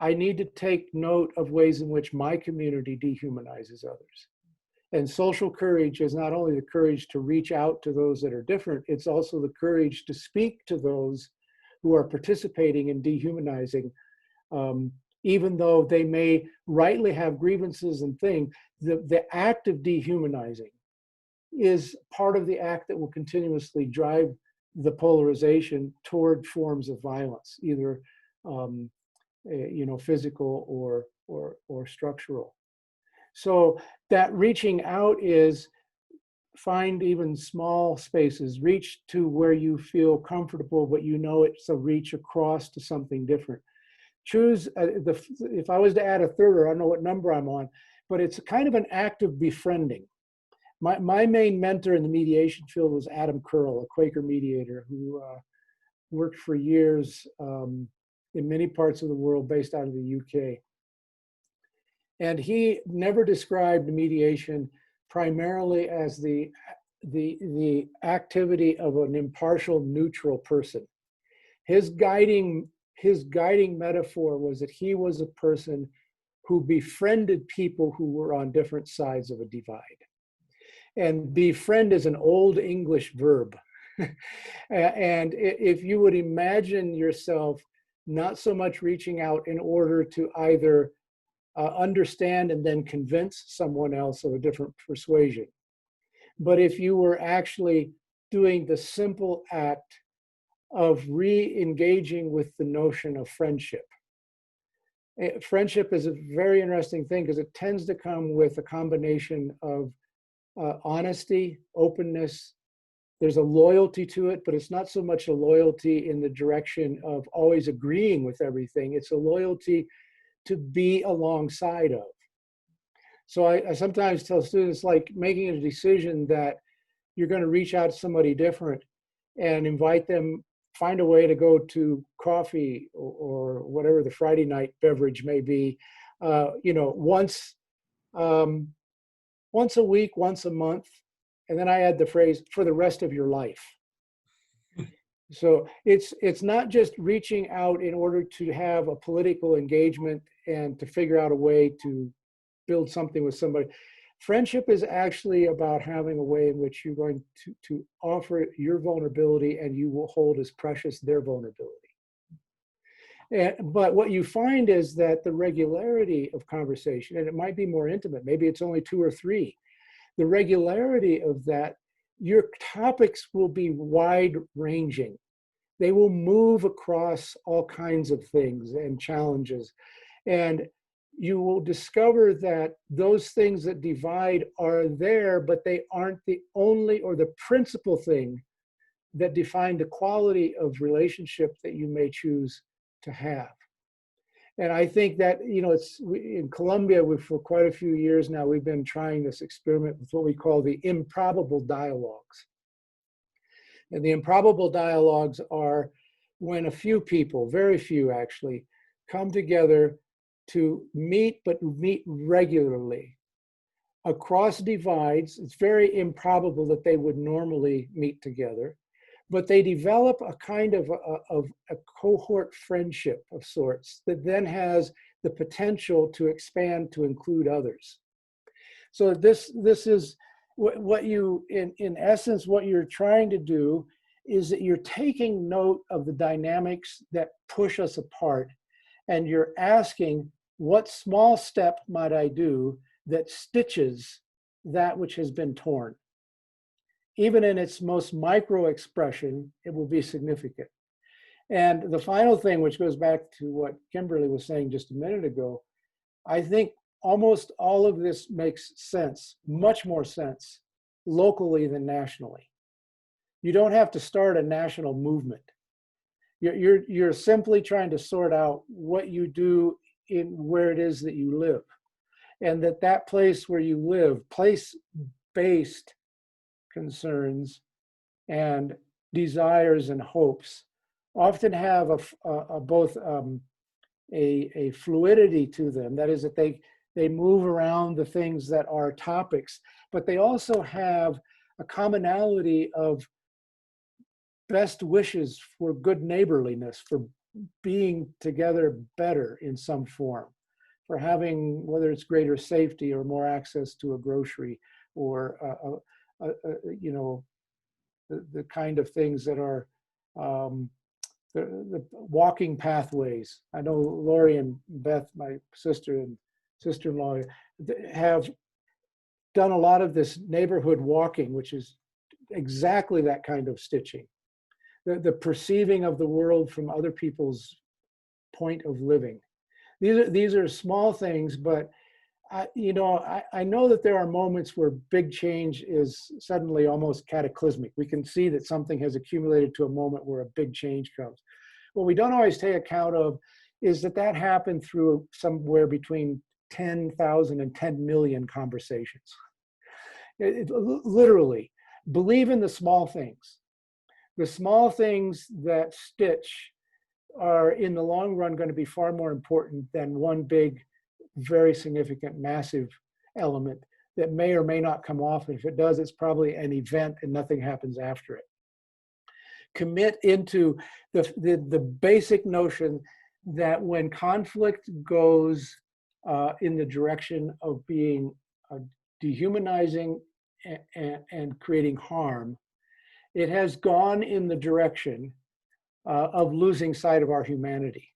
I need to take note of ways in which my community dehumanizes others. And social courage is not only the courage to reach out to those that are different, it's also the courage to speak to those who are participating in dehumanizing, even though they may rightly have grievances and things. The act of dehumanizing is part of the act that will continuously drive the polarization toward forms of violence, either physical or structural. So that reaching out is find even small spaces, reach to where you feel comfortable, but it's a reach across to something different. Choose, if I was to add a third, or I don't know what number I'm on, but it's kind of an act of befriending. My main mentor in the mediation field was Adam Curl, a Quaker mediator who worked for years in many parts of the world based out of the UK. And he never described mediation primarily as the activity of an impartial, neutral person. His guiding metaphor was that he was a person who befriended people who were on different sides of a divide. And befriend is an old English verb. And if you would imagine yourself not so much reaching out in order to either understand and then convince someone else of a different persuasion, but if you were actually doing the simple act of re-engaging with the notion of friendship. Friendship is a very interesting thing because it tends to come with a combination of honesty, openness. There's a loyalty to it, but it's not so much a loyalty in the direction of always agreeing with everything. It's a loyalty to be alongside of. So I sometimes tell students, like making a decision that you're going to reach out to somebody different and invite them, find a way to go to coffee or whatever the Friday night beverage may be, once a week, once a month. And then I add the phrase, for the rest of your life. So it's not just reaching out in order to have a political engagement and to figure out a way to build something with somebody. Friendship is actually about having a way in which you're going to offer your vulnerability and you will hold as precious their vulnerability. But what you find is that the regularity of conversation, and it might be more intimate, maybe it's only 2 or 3, the regularity of that, your topics will be wide ranging. They will move across all kinds of things and challenges. And you will discover that those things that divide are there, but they aren't the only or the principal thing that define the quality of relationship that you may choose to have. And I think that, in Colombia, for quite a few years now, we've been trying this experiment with what we call the improbable dialogues. And the improbable dialogues are when a few people, very few actually, come together to meet, but meet regularly across divides. It's very improbable that they would normally meet together, but they develop a kind of a cohort friendship of sorts that then has the potential to expand to include others. So this is what you, in essence, what you're trying to do is that you're taking note of the dynamics that push us apart, and you're asking, what small step might I do that stitches that which has been torn? Even in its most micro expression, it will be significant. And the final thing, which goes back to what Kimberly was saying just a minute ago, I think almost all of this makes sense, much more sense, locally than nationally. You don't have to start a national movement. You're simply trying to sort out what you do in where it is that you live. And that place where you live, place-based concerns and desires and hopes often have both a fluidity to them. That is, that they move around the things that are topics, but they also have a commonality of best wishes for good neighborliness, for being together better in some form, for having, whether it's greater safety or more access to a grocery or the kind of things that are the walking pathways. I know Lori and Beth, my sister and sister-in-law, have done a lot of this neighborhood walking, which is exactly that kind of stitching. The perceiving of the world from other people's point of living. These are small things, but I know that there are moments where big change is suddenly almost cataclysmic. We can see that something has accumulated to a moment where a big change comes. What we don't always take account of is that happened through somewhere between 10,000 and 10 million conversations. Literally, believe in the small things. The small things that stitch are in the long run going to be far more important than one big, very significant, massive element that may or may not come off. And if it does, it's probably an event and nothing happens after it. Commit into the basic notion that when conflict goes in the direction of being dehumanizing and creating harm, it has gone in the direction of losing sight of our humanity.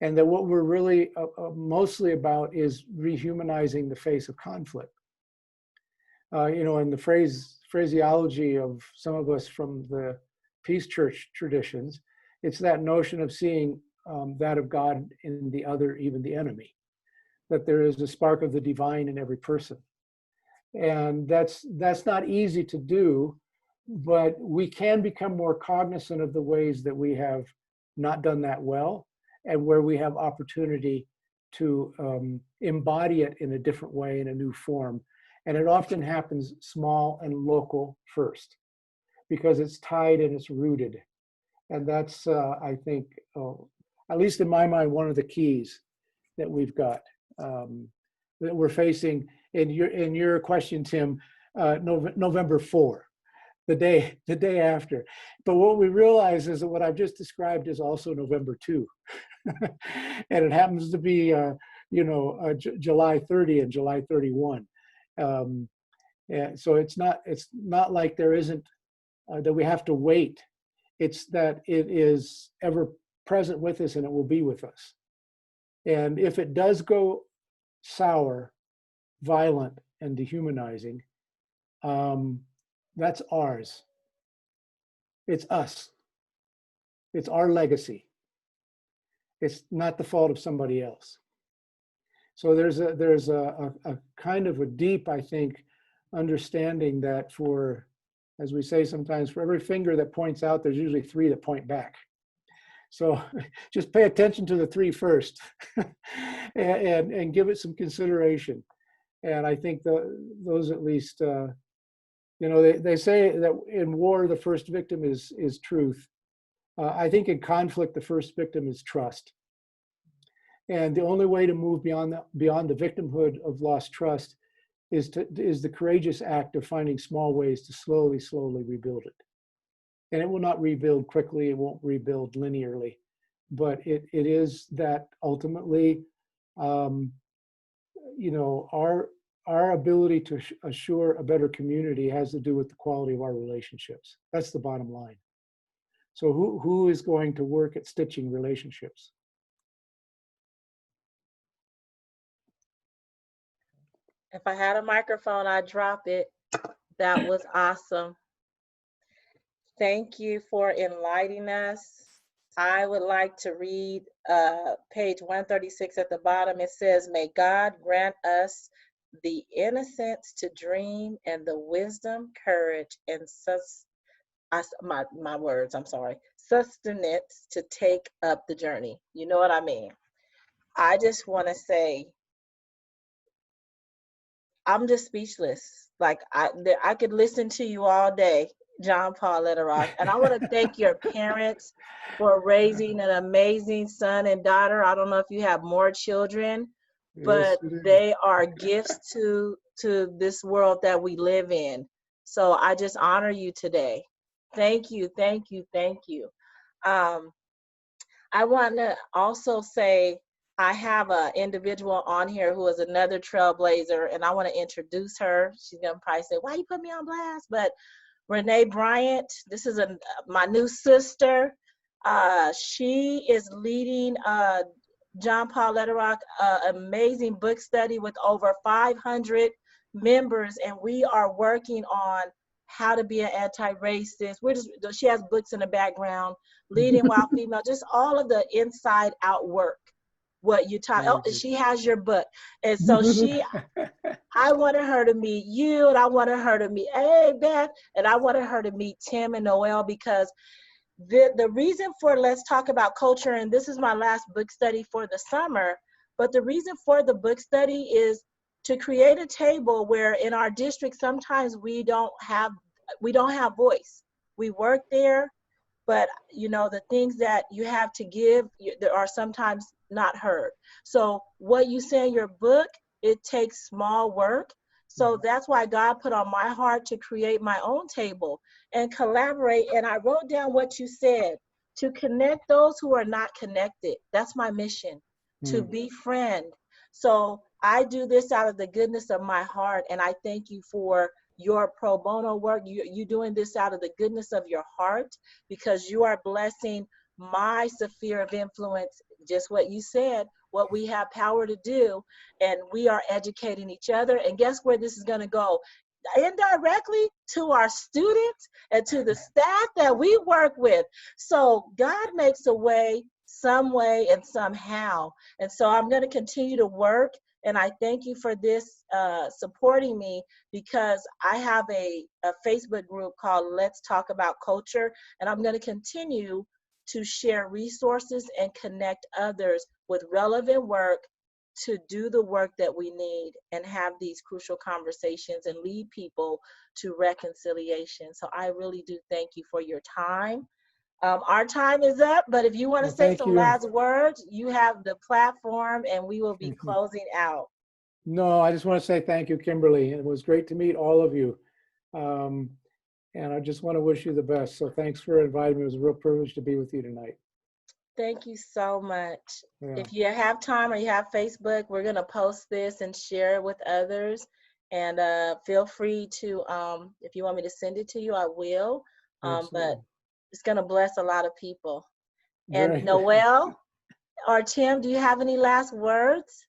And that what we're really mostly about is rehumanizing the face of conflict. You know, in the phraseology of some of us from the Peace Church traditions, it's that notion of seeing that of God in the other, even the enemy, that there is a spark of the divine in every person. And that's not easy to do, but we can become more cognizant of the ways that we have not done that well, and where we have opportunity to embody it in a different way, in a new form. And it often happens small and local first, because it's tied and it's rooted. And that's, I think, at least in my mind, one of the keys that we've got, that we're facing in your question, Tim, November 4. The day after. But what we realize is that what I've just described is also November 2. And it happens to be, July 30 and July 31. And so it's not like there isn't, that we have to wait. It's that it is ever present with us and it will be with us. And if it does go sour, violent, and dehumanizing, that's ours. It's us. It's our legacy. It's not the fault of somebody else. So there's a kind of a deep, I think, understanding that for, as we say sometimes, for every finger that points out, there's usually 3 that point back. So just pay attention to the 3 first and give it some consideration. And I think those at least, they say that in war, the first victim is truth. I think in conflict, the first victim is trust. And the only way to move beyond the victimhood of lost trust is the courageous act of finding small ways to slowly rebuild it. And it will not rebuild quickly. It won't rebuild linearly, but it is that ultimately, our ability to assure a better community has to do with the quality of our relationships. That's the bottom line. So who is going to work at stitching relationships? If I had a microphone, I'd drop it. That was awesome. Thank you for enlightening us. I would like to read page 136 at the bottom. It says, may God grant us the innocence to dream and the wisdom, courage, and sustenance to take up the journey. You know what I mean? I just want to say, I'm just speechless. Like I could listen to you all day, John Paul Lederach, and I want to thank your parents for raising an amazing son and daughter. I don't know if you have more children, but they are gifts to this world that we live in. So I just honor you today. Thank you, thank you, thank you. I want to also say I have an individual on here who is another trailblazer, and I want to introduce her. She's going to probably say, why you put me on blast? But Renee Bryant, this is my new sister. She is leading John Paul Lederach, amazing book study with over 500 members, and we are working on how to be an anti-racist. She has books in the background, Leading While Female, just all of the inside out work. What you taught. Oh, she has your book. And so I wanted her to meet you, and I wanted her to meet, hey, Beth, and I wanted her to meet Tim and Noel, because the reason for Let's Talk About Culture, and this is my last book study for the summer, but the reason for the book study is to create a table where in our district, sometimes we don't have voice. we work there, but you know, the things that you have to give, there are sometimes not heard. So what you say in your book, it takes small work. So that's why God put on my heart to create my own table and collaborate. And I wrote down what you said, to connect those who are not connected. That's my mission, to befriend. So I do this out of the goodness of my heart. And I thank you for your pro bono work. You doing this out of the goodness of your heart, because you are blessing my sphere of influence, just what you said, what we have power to do, and we are educating each other. And guess where this is going to go? Indirectly to our students and to the staff that we work with. So God makes a way, some way, and somehow. And so I'm going to continue to work. And I thank you for this, supporting me, because I have a Facebook group called Let's Talk About Culture. And I'm going to continue to share resources and connect others with relevant work to do the work that we need and have these crucial conversations and lead people to reconciliation. So I really do thank you for your time. Our time is up, but if you want to Well, say thank some you. last words, you have the platform, and we will be closing out. No, I just want to say thank you, Kimberly. It was great to meet all of you. And I just want to wish you the best. So thanks for inviting me. It was a real privilege to be with you tonight. Thank you so much. Yeah. If you have time or you have Facebook, we're going to post this and share it with others. And feel free to, if you want me to send it to you, I will. But Absolutely. it's going to bless a lot of people. Very And good. Noel or Tim, do you have any last words?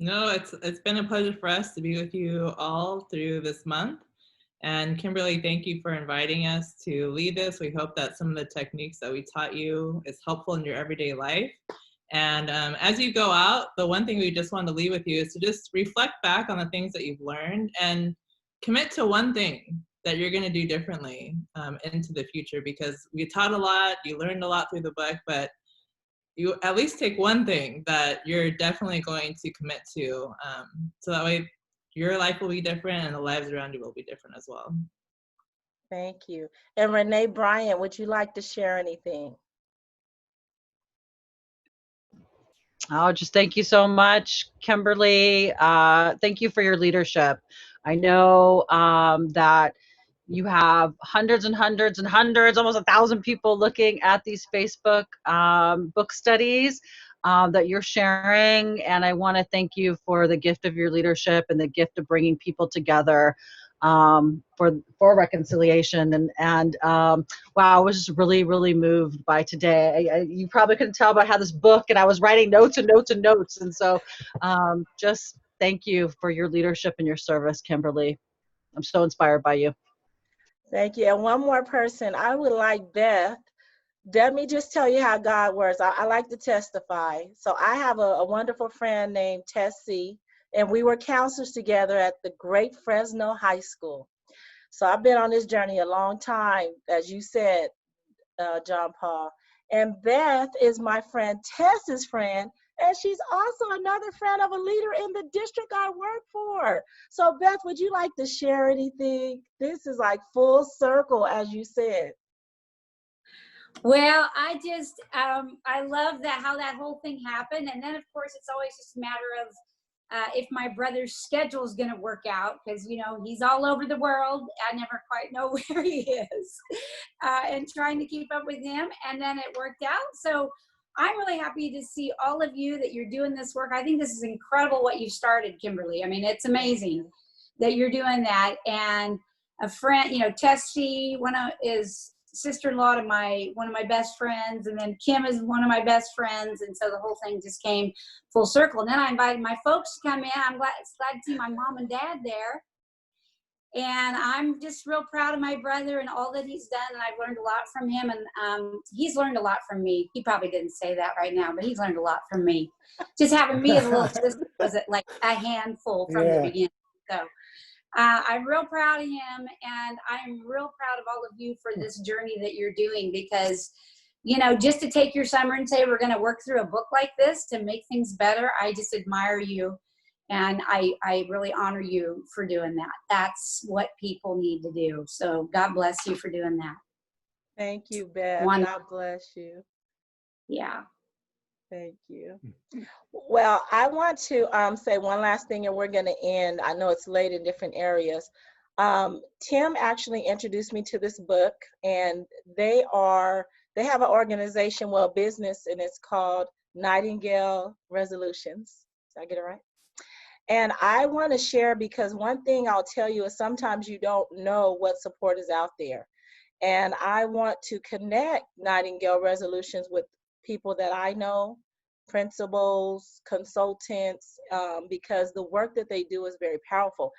No, it's been a pleasure for us to be with you all through this month. And Kimberly, thank you for inviting us to lead this. We hope that some of the techniques that we taught you is helpful in your everyday life. And as you go out, the one thing we just want to leave with you is to just reflect back on the things that you've learned and commit to one thing that you're going to do differently into the future, because we taught a lot, you learned a lot through the book, but you at least take one thing that you're definitely going to commit to, so that way your life will be different and the lives around you will be different as well. Thank you. And Renee Bryant, would you like to share anything? Oh, just thank you so much, Kimberly. Thank you for your leadership. I know that you have hundreds and hundreds and hundreds, almost 1,000 people looking at these Facebook book studies that you're sharing. And I want to thank you for the gift of your leadership and the gift of bringing people together for reconciliation. And wow, I was just really, really moved by today. You probably couldn't tell, but I had this book and I was writing notes and notes and notes. And so just thank you for your leadership and your service, Kimberly. I'm so inspired by you. Thank you. And one more person, I would like Beth. Let me just tell you how God works. I like to testify. So I have a wonderful friend named Tessie, and we were counselors together at the great Fresno High School. So I've been on this journey a long time, as you said, John Paul. And Beth is my friend Tess's friend, and she's also another friend of a leader in the district I work for. So Beth, would you like to share anything? This is like full circle, as you said. Well, I love that, how that whole thing happened. And then of course, it's always just a matter of if my brother's schedule is going to work out, because, you know, he's all over the world. I never quite know where he is, and trying to keep up with him. And then it worked out. So I'm really happy to see all of you that you're doing this work. I think this is incredible what you started, Kimberly. I mean, it's amazing that you're doing that. And a friend, you know, Tessie, is sister-in-law to one of my best friends, and then Kim is one of my best friends, and so the whole thing just came full circle. And then I invited my folks to come in. I'm glad to see my mom and dad there, and I'm just real proud of my brother and all that he's done, and I've learned a lot from him, and he's learned a lot from me. He probably didn't say that right now, but he's learned a lot from me. Just having me as a little sister was like a handful from the beginning. So I'm real proud of him, and I'm real proud of all of you for this journey that you're doing, because, you know, just to take your summer and say, we're going to work through a book like this to make things better, I just admire you. And I really honor you for doing that. That's what people need to do. So God bless you for doing that. Thank you, Beth. One- God bless you. Yeah. Thank you. Well, I want to say one last thing, and we're going to end. I know it's late in different areas. Tim actually introduced me to this book, and they have an organization, well, business, and it's called Nightingale Resolutions. Did I get it right? And I want to share, because one thing I'll tell you is sometimes you don't know what support is out there. And I want to connect Nightingale Resolutions with people that I know, principals, consultants, because the work that they do is very powerful.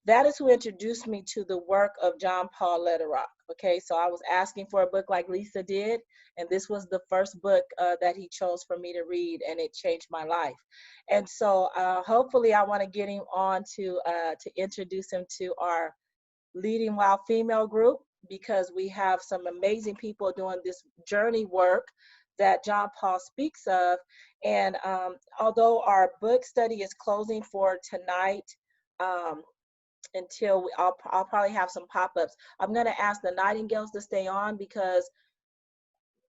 That is who introduced me to the work of John Paul Lederach. Okay, so I was asking for a book like Lisa did, and this was the first book that he chose for me to read, and it changed my life. And so hopefully I want to get him on to introduce him to our Leading Wild Female group, because we have some amazing people doing this journey work that John Paul speaks of. And although our book study is closing for tonight, until I'll probably have some pop-ups. I'm going to ask the Nightingales to stay on, because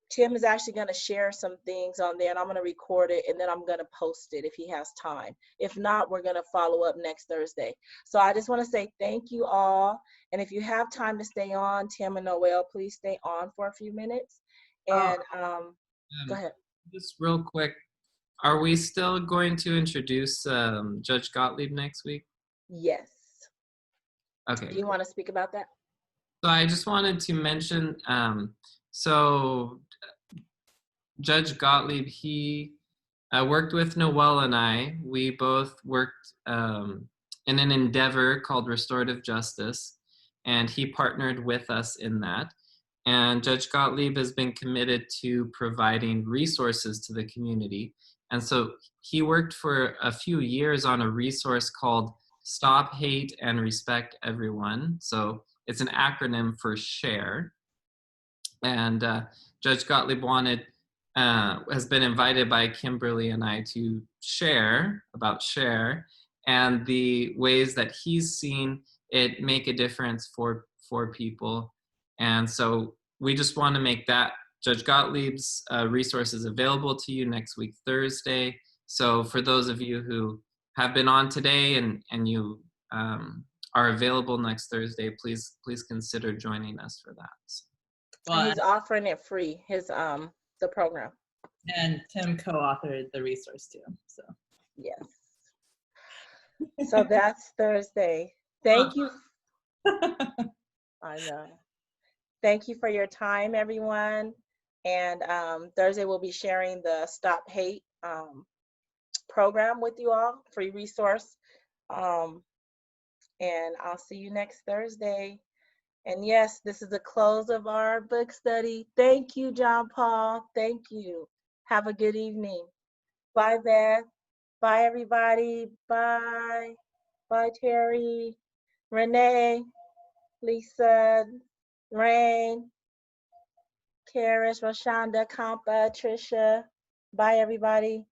Tim is actually going to share some things on there, and I'm going to record it, and then I'm going to post it if he has time. If not, we're going to follow up next Thursday. So I just want to say thank you all. And if you have time to stay on, Tim and Noel, please stay on for a few minutes. And go ahead. Just real quick, are we still going to introduce Judge Gottlieb next week? Yes. Okay. Do you want to speak about that? So I just wanted to mention, so Judge Gottlieb, he worked with Noel and I. We both worked in an endeavor called Restorative Justice, and he partnered with us in that. And Judge Gottlieb has been committed to providing resources to the community. And so he worked for a few years on a resource called Stop Hate and Respect Everyone. So it's an acronym for SHARE. And Judge Gottlieb has been invited by Kimberly and I to share about SHARE and the ways that he's seen it make a difference for people. And so we just want to make that Judge Gottlieb's resources available to you next week, Thursday. So for those of you who have been on today and you are available next Thursday, please consider joining us for that. Well, He's offering it free, his the program. and Tim co-authored the resource too. So Yes. So that's Thursday. Thank you. I know. Thank you for your time, everyone. And Thursday we'll be sharing the Stop Hate program with you all, free resource. And I'll see you next Thursday. And yes, this is the close of our book study. Thank you, John Paul. Thank you. Have a good evening. Bye, Beth. Bye, everybody. Bye. Bye, Terry, Renee, Lisa, Rain, Karis, Rashonda, Kampa, Trisha. Bye, everybody.